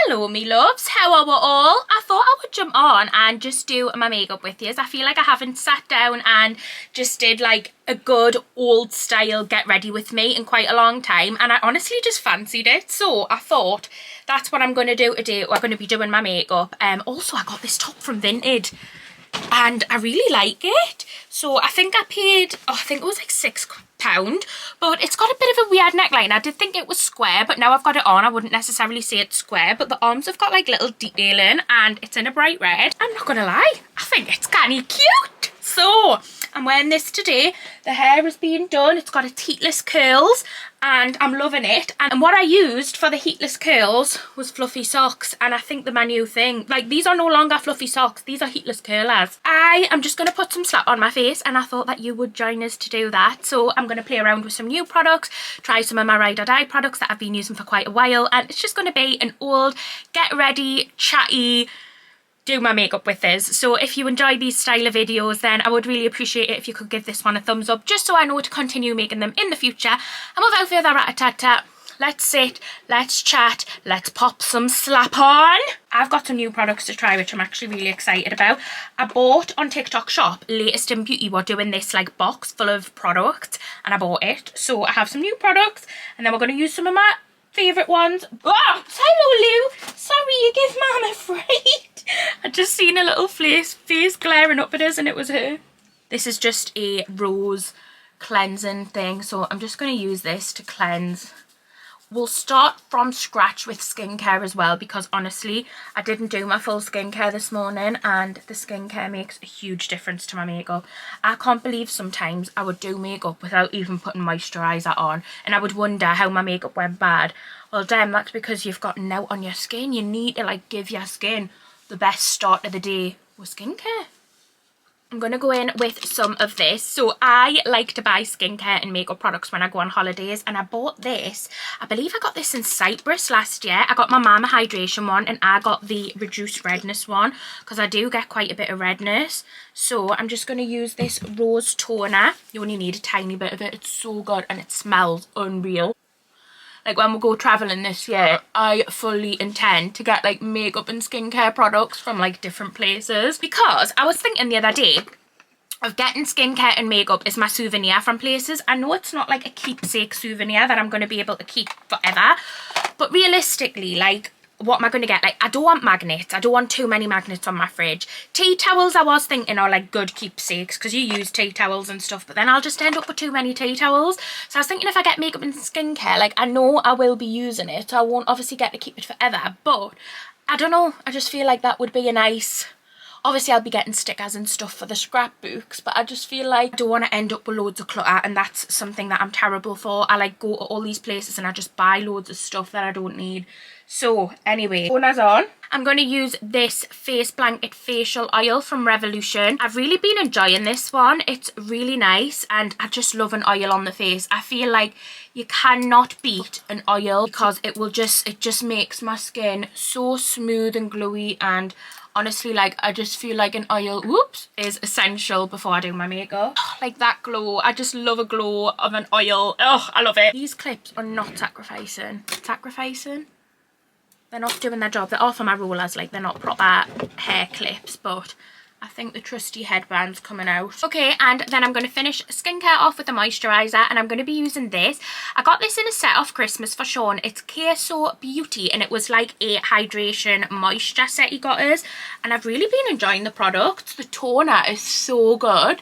Hello me loves, how are we all? I thought I would jump on and just do my makeup with you. I feel like I haven't sat down and just did like a good old style get ready with me in quite a long time, and I honestly just fancied it, so I thought that's what I'm going to do today. We're going to be doing my makeup. Also I got this top from Vinted and I really like it, so I think I paid, I think it was like £6, but it's got a bit of a weird neckline. I did think it was square, but now I've got it on, I wouldn't necessarily say it's square, but the arms have got like little detailing and it's in a bright red. I'm not gonna lie, I think it's kinda cute. So I'm wearing this today. The hair is being done, it's got its heatless curls and I'm loving it. And what I used for the heatless curls was fluffy socks, and I think they're my new thing. Like, these are no longer fluffy socks, these are heatless curlers. I am just going to put some slap on my face, and I thought that you would join us to do that. So I'm going to play around with some new products, try some of my ride or die products that I've been using for quite a while, and it's just going to be an old get ready, chatty, do my makeup with us. So if you enjoy these style of videos, then I would really appreciate it if you could give this one a thumbs up, just so I know to continue making them in the future. And without further rat-a-tat-tat, let's sit, let's chat, let's pop some slap on. I've got some new products to try, which I'm actually really excited about. I bought on TikTok shop, Latest in Beauty were doing this like box full of products, and I bought it. So I have some new products, and then we're going to use some of my favourite ones. Oh, hello Lou, sorry you give Mum a fright. I just seen a little face glaring up at us and it was her. This is just a rose cleansing thing, so I'm just going to use this to cleanse. We'll start from scratch with skincare as well, because honestly I didn't do my full skincare this morning and the skincare makes a huge difference to my makeup. I can't believe sometimes I would do makeup without even putting moisturiser on and I would wonder how my makeup went bad. Well damn, that's because you've got an out on your skin. You need to like give your skin the best start of the day with skincare. I'm going to go in with some of this. So I like to buy skincare and makeup products when I go on holidays, and I bought this. I believe I got this in Cyprus last year. I got my Mama Hydration one and I got the Reduced Redness one because I do get quite a bit of redness. So I'm just going to use this rose toner. You only need a tiny bit of it. It's so good and it smells unreal. Like when we go travelling this year, I fully intend to get like makeup and skincare products from like different places, because I was thinking the other day of getting skincare and makeup as my souvenir from places. I know it's not like a keepsake souvenir that I'm going to be able to keep forever, but realistically, like, what am I going to get? Like, I don't want magnets. I don't want too many magnets on my fridge. Tea towels I was thinking are like good keepsakes because you use tea towels and stuff, but then I'll just end up with too many tea towels. So I was thinking if I get makeup and skincare, like, I know I will be using it, so I won't obviously get to keep it forever, but I don't know. I just feel like that would be a nice... Obviously I'll be getting stickers and stuff for the scrapbooks, but I just feel like I don't want to end up with loads of clutter, and that's something that I'm terrible for. I like go to all these places and I just buy loads of stuff that I don't need. So anyway, toner's on. I'm going to use this Face Blanket Facial Oil from Revolution. I've really been enjoying this one. It's really nice and I just love an oil on the face. I feel like you cannot beat an oil because it just makes my skin so smooth and glowy, and honestly, like, I just feel like an oil, whoops, is essential before I do my makeup. Like that glow, I just love a glow of an oil. Oh, I love it. These clips are not sacrificing. Sacrificing? They're not doing their job. They're all for my rollers, like they're not proper hair clips, but I think the trusty headband's coming out. Okay, and then I'm going to finish skincare off with a moisturiser, and I'm going to be using this. I got this in a set off Christmas for Sean. It's Queso Beauty, and it was like a hydration moisture set he got us, and I've really been enjoying the product. The toner is so good.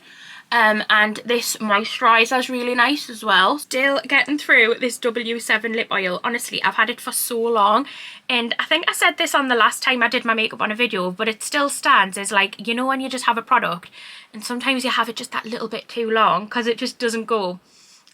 And this moisturiser is really nice as well. Still getting through this W7 lip oil. Honestly, I've had it for so long, and I think I said this on the last time I did my makeup on a video, but it still stands as, like, you know when you just have a product and sometimes you have it just that little bit too long because it just doesn't go.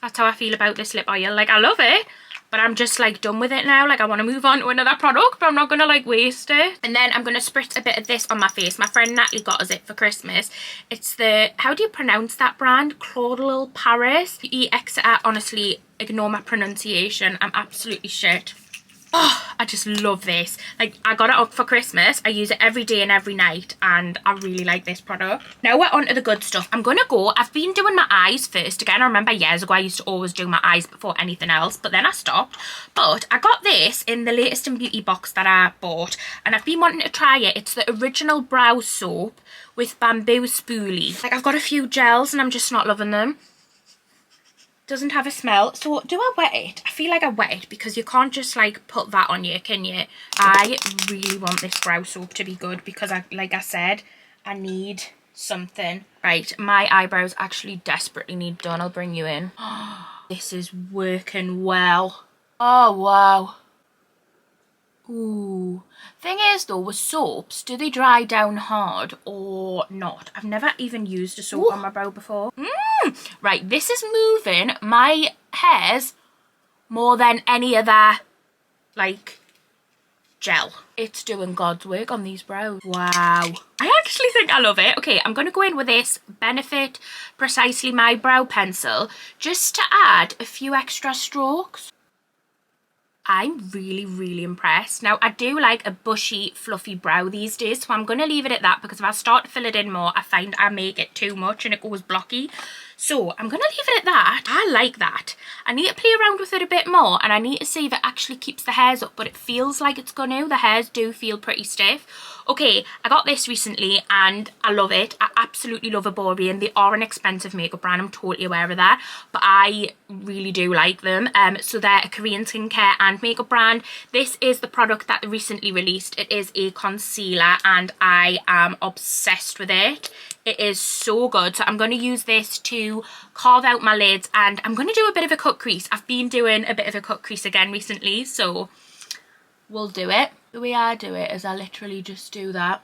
That's how I feel about this lip oil. Like, I love it, but I'm just like done with it now. Like, I want to move on to another product, but I'm not gonna like waste it. And then I'm gonna spritz a bit of this on my face. My friend Natalie got us it for Christmas. It's the, how do you pronounce that brand? Claudel Paris. Exeter. Honestly, ignore my pronunciation, I'm absolutely shit. Oh, I just love this. Like, I got it up for Christmas. I use it every day and every night, and I really like this product. Now we're on to the good stuff. I've been doing my eyes first. Again, I remember years ago I used to always do my eyes before anything else, but then I stopped. But I got this in the latest in beauty box that I bought, and I've been wanting to try it. It's the original brow soap with bamboo spoolie. Like, I've got a few gels and I'm just not loving them. Doesn't have a smell. So do I wet it? I feel like I wet it because you can't just like put that on you, can you? I really want this brow soap to be good because like I said, I need something. Right, my eyebrows actually desperately need done. I'll bring you in. This is working well. Oh wow. Ooh. Thing is though, with soaps, do they dry down hard or not? I've never even used a soap on my brow before. Right, this is moving my hairs more than any other, like, gel. It's doing God's work on these brows. Wow. I actually think I love it. Okay, I'm going to go in with this Benefit Precisely My Brow Pencil just to add a few extra strokes. I'm really, really impressed. Now, I do like a bushy, fluffy brow these days, so I'm going to leave it at that because if I start to fill it in more, I find I make it too much and it goes blocky. So I'm going to leave it at that. I like that. I need to play around with it a bit more and I need to see if it actually keeps the hairs up, but it feels like it's going to. The hairs do feel pretty stiff. Okay, I got this recently and I love it. I absolutely love Arborian. They are an expensive makeup brand, I'm totally aware of that, but I really do like them. So they're a Korean skincare and makeup brand. This is the product that they recently released. It is a concealer and I am obsessed with it. It is so good. So I'm going to use this to carve out my lids and I'm going to do a bit of a cut crease. I've been doing a bit of a cut crease again recently, so we'll do it. The way I do it is I literally just do that.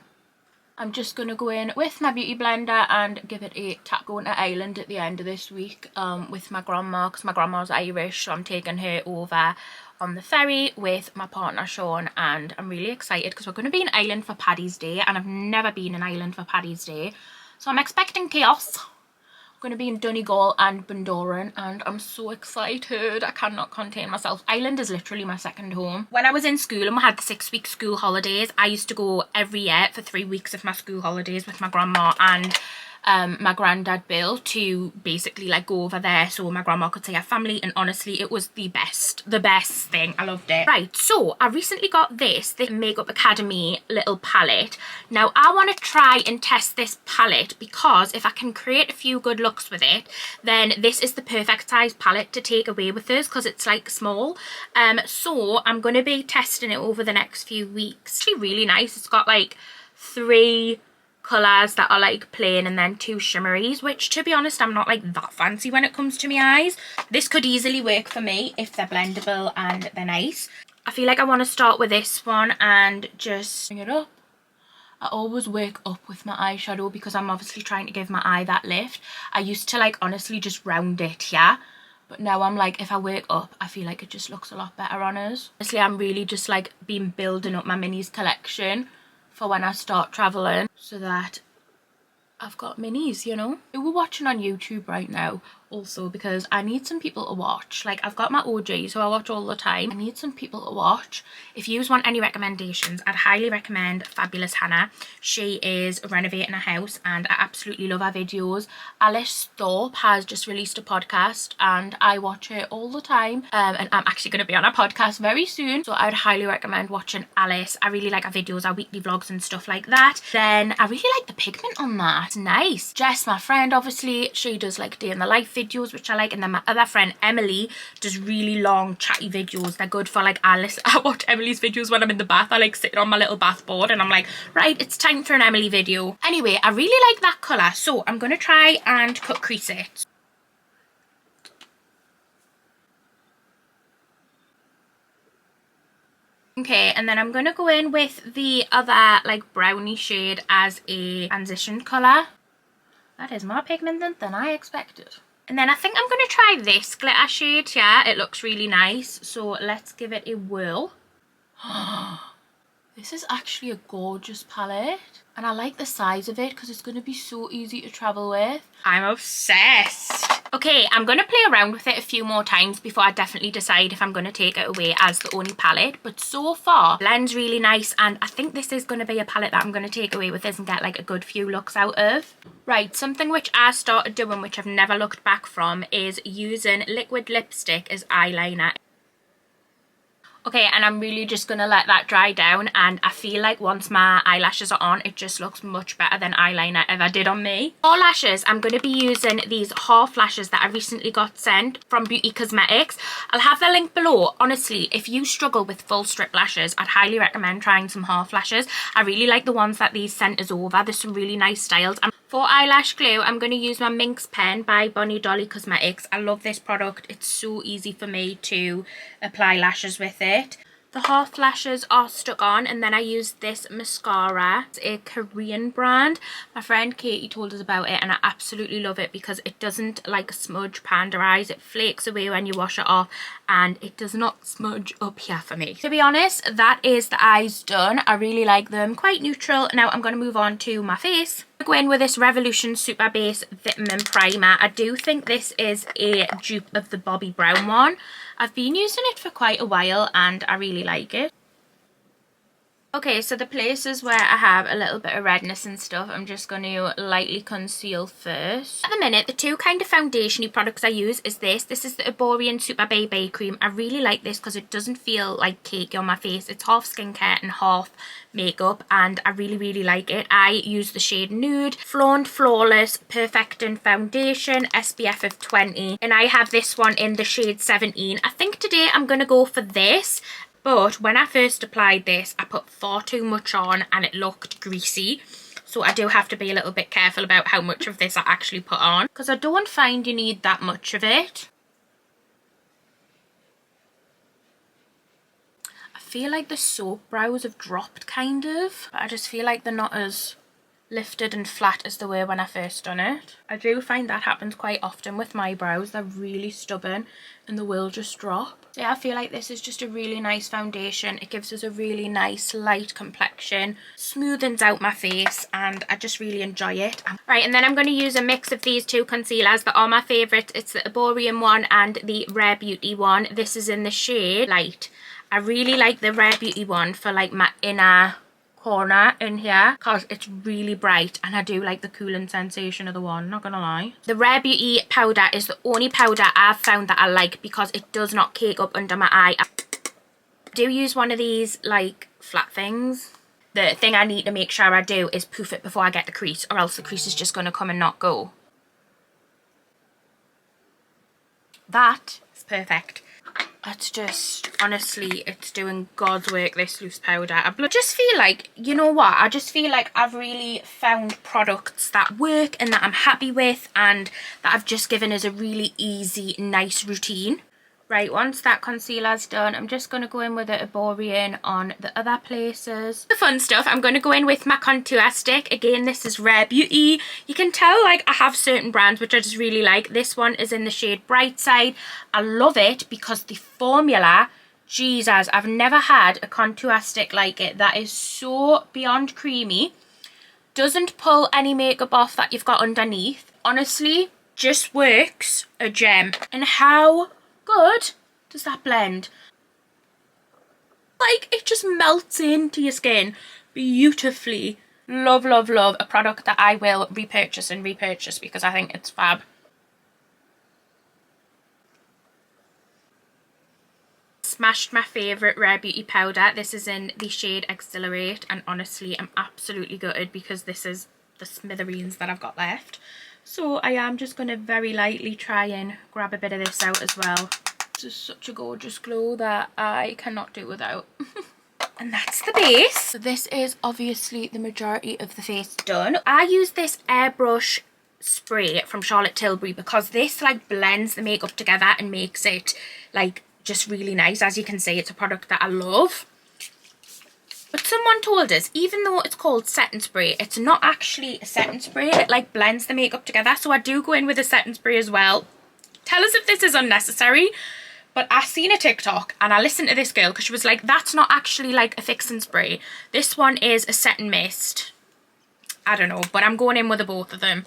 I'm just going to go in with my beauty blender and give it a tap. Going to Ireland at the end of this week with my grandma because my grandma's Irish, so I'm taking her over on the ferry with my partner Sean, and I'm really excited because we're going to be in Ireland for Paddy's Day and I've never been in Ireland for Paddy's Day, so I'm expecting chaos. I'm going to be in Donegal and Bundoran and I'm so excited. I cannot contain myself. Ireland is literally my second home. When I was in school and we had the 6-week school holidays, I used to go every year for 3 weeks of my school holidays with my grandma and my granddad Bill to basically like go over there so my grandma could see her family, and honestly it was the best thing. I loved it. Right, so I recently got the Makeup Academy little palette. Now I want to try and test this palette because if I can create a few good looks with it, then this is the perfect size palette to take away with us because it's like small. So I'm going to be testing it over the next few weeks. It's actually really nice. It's got like 3 colours that are like plain and then 2 shimmeries, which to be honest I'm not like that fancy when it comes to my eyes. This could easily work for me if they're blendable and they're nice. I feel like I want to start with this one and just bring it up. I always work up with my eyeshadow because I'm obviously trying to give my eye that lift. I used to like honestly just round it, yeah, but now I'm like, if I work up I feel like it just looks a lot better on us. Honestly, I'm really just like been building up my minis collection for when I start traveling so that I've got minis, you know. Who we're watching on YouTube right now also, because I need some people to watch. Like, I've got my OGs who I watch all the time. I need some people to watch. If you want any recommendations, I'd highly recommend Fabulous Hannah. She is renovating a house and I absolutely love her videos. Alice Thorpe has just released a podcast and I watch her all the time, and I'm actually going to be on a podcast very soon, so I'd highly recommend watching Alice. I really like her videos, her weekly vlogs and stuff like that. Then I really like the pigment on that. It's nice. Jess, my friend, obviously she does like day in the life videos, which I like, and then my other friend Emily does really long chatty videos. They're good for like, I watch Emily's videos when I'm in the bath. I like sitting on my little bath board and I'm like, right, it's time for an Emily video. Anyway, I really like that colour, so I'm going to try and cut crease it. Okay, and then I'm going to go in with the other like brownie shade as a transition colour. That is more pigmented than I expected. And then I think I'm going to try this glitter shade. Yeah, it looks really nice. So let's give it a whirl. This is actually a gorgeous palette. And I like the size of it because it's going to be so easy to travel with. I'm obsessed. Okay, I'm going to play around with it a few more times before I definitely decide if I'm going to take it away as the only palette. But so far, blends really nice, and I think this is going to be a palette that I'm going to take away with this and get like a good few looks out of. Right, something which I started doing, which I've never looked back from, is using liquid lipstick as eyeliner. Okay, and I'm really just going to let that dry down, and I feel like once my eyelashes are on, it just looks much better than eyeliner ever did on me. For lashes, I'm going to be using these half lashes that I recently got sent from Beauty Cosmetics. I'll have the link below. Honestly, if you struggle with full strip lashes, I'd highly recommend trying some half lashes. I really like the ones that these sent us over. There's some really nice styles. For eyelash glue, I'm going to use my Minx pen by Demi Donnelly Cosmetics. I love this product. It's so easy for me to apply lashes with it. The half lashes are stuck on, and then I used this mascara. It's a Korean brand. My friend Katie told us about it, and I absolutely love it because it doesn't like smudge panda eyes. It flakes away when you wash it off, and it does not smudge up here for me. To be honest, that is the eyes done. I really like them. Quite neutral. Now I'm going to move on to my face. I'm going to go in with this Revolution Super Base Vitamin Primer. I do think this is a dupe of the Bobbi Brown one. I've been using it for quite a while and I really like it. Okay, so the places where I have a little bit of redness and stuff, I'm just going to lightly conceal first. At the minute, the two kind of foundation-y products I use is this. This is the Eborian Super Baby Cream. I really like this because it doesn't feel like cakey on my face. It's half skincare and half makeup, and I really like it. I use the shade Nude, Flaunt Flawless Perfecting Foundation, SPF of 20, and I have this one in the shade 17. I think today I'm going to go for this. But when I first applied this, I put far too much on and it looked greasy. So I do have to be a little bit careful about how much of this I actually put on, because I don't find you need that much of it. I feel like the soap brows have dropped kind of, but I just feel like they're not as lifted and flat as they were when I first done it. I do find that happens quite often with my brows. They're really stubborn and they will just drop. So yeah, I feel like this is just a really nice foundation. It gives us a really nice light complexion, smoothens out my face, and I just really enjoy it. Right, and then I'm going to use a mix of these two concealers that are my favourites. It's the Eborian one and the Rare Beauty one. This is in the shade Light. I really like the Rare Beauty one for like my inner corner in here because it's really bright, and I do like the cooling sensation of the one, not gonna lie. The Rare Beauty powder is the only powder I've found that I like because it does not cake up under my eye. I do use one of these like flat things. The thing I need to make sure I do is poof it before I get the crease, or else the crease is just gonna come and not go. That is perfect. It's just, honestly, it's doing God's work, this loose powder. I just feel like, you know what, I just feel like I've really found products that work and that I'm happy with, and that I've just given us a really easy, nice routine. Right, once that concealer's done, I'm just going to go in with the Eborian on the other places. The fun stuff, I'm going to go in with my contour stick. Again, this is Rare Beauty. You can tell, like, I have certain brands which I just really like. This one is in the shade Bright Side. I love it because the formula, Jesus, I've never had a contour stick like it. That is so beyond creamy. Doesn't pull any makeup off that you've got underneath. Honestly, just works a gem. And how good does that blend? Like, it just melts into your skin beautifully. Love a product that I will repurchase and repurchase because I think it's fab. Smashed my favourite Rare Beauty powder. This is in the shade Exhilarate, and honestly I'm absolutely gutted because this is the smithereens that I've got left. So I am just going to very lightly try and grab a bit of this out as well. This is such a gorgeous glow that I cannot do without. And that's the base. So this is obviously the majority of the face done. I use this airbrush spray from Charlotte Tilbury because this like blends the makeup together and makes it like just really nice. As you can see, it's a product that I love. But someone told us, even though it's called setting spray, it's not actually a setting spray. It like blends the makeup together. So I do go in with a setting spray as well. Tell us if this is unnecessary. But I seen a TikTok and I listened to this girl because she was like, that's not actually like a fixing spray. This one is a setting mist. I don't know, but I'm going in with the both of them.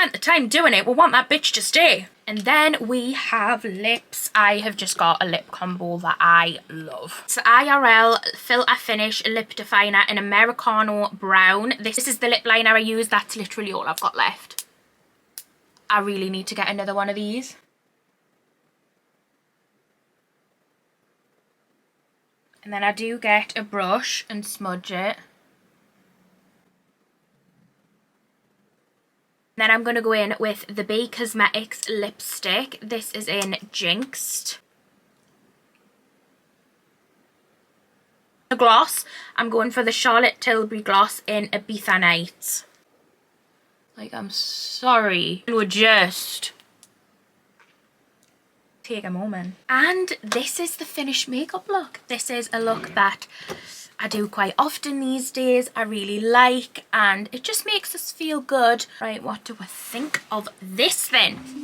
spent the time doing it, we want that bitch to stay. And then we have lips. I have just got a lip combo that I love. It's IRL Filter Finish Lip Definer in Americano Brown. This is the lip liner I use. That's literally all I've got left. I really need to get another one of these. And then I do get a brush and smudge it. Then I'm going to go in with the Be Cosmetics lipstick. This is in Jinxed. The gloss, I'm going for the Charlotte Tilbury gloss in Ibiza Nights. Like, I'm sorry. It would just take a moment. And this is the finished makeup look. This is a look that I do quite often these days. I really like, and it just makes us feel good. Right, what do I think of this then?